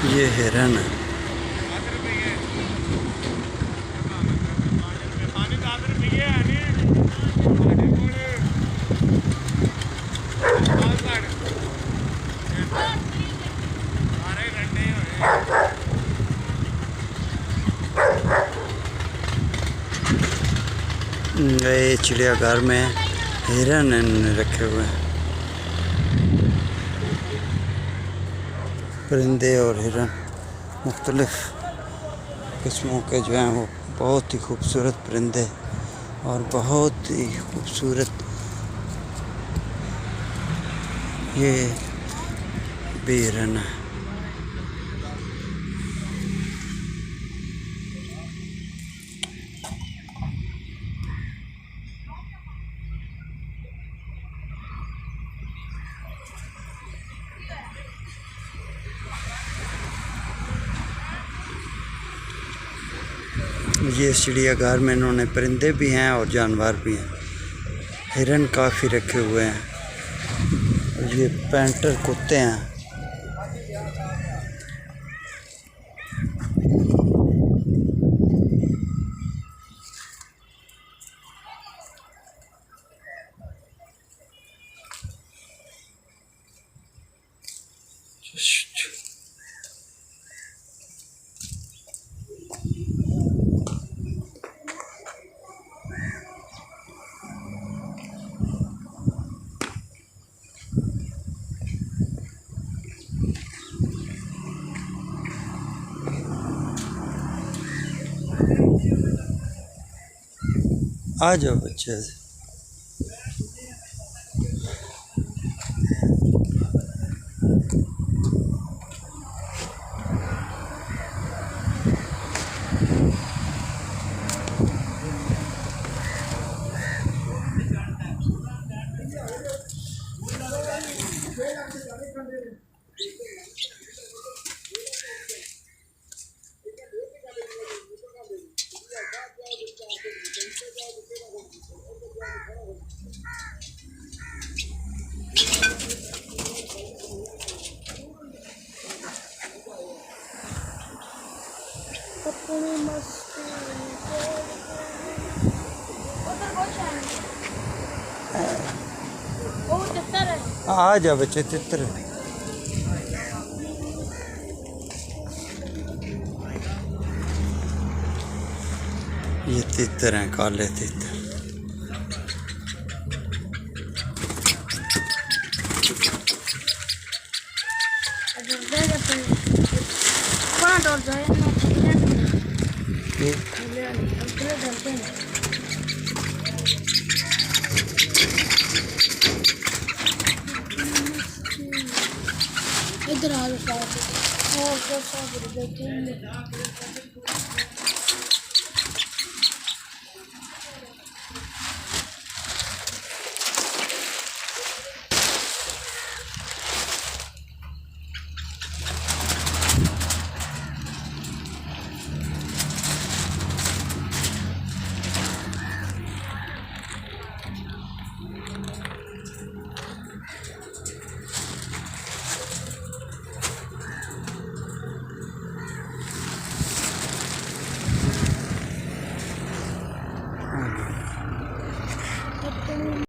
ये हिरन है। ये चिड़ियाघर में हिरन रखे हुए हैं। परिंदे और हिरन मुख्तलिफ किस्मों के जो हैं वो बहुत ही खूबसूरत परिंदे और बहुत ही खूबसूरत ये भी हिरन है। ये चिड़ियाघर में इन्होंने परिंदे भी हैं और जानवर भी हैं। हिरन काफ़ी रखे हुए हैं और ये पैंटर कुत्ते हैं। आ जाओ बच्चे। आ जा बच्चे तितर। ये तितर हैं, काले तितर। इधर आ लो।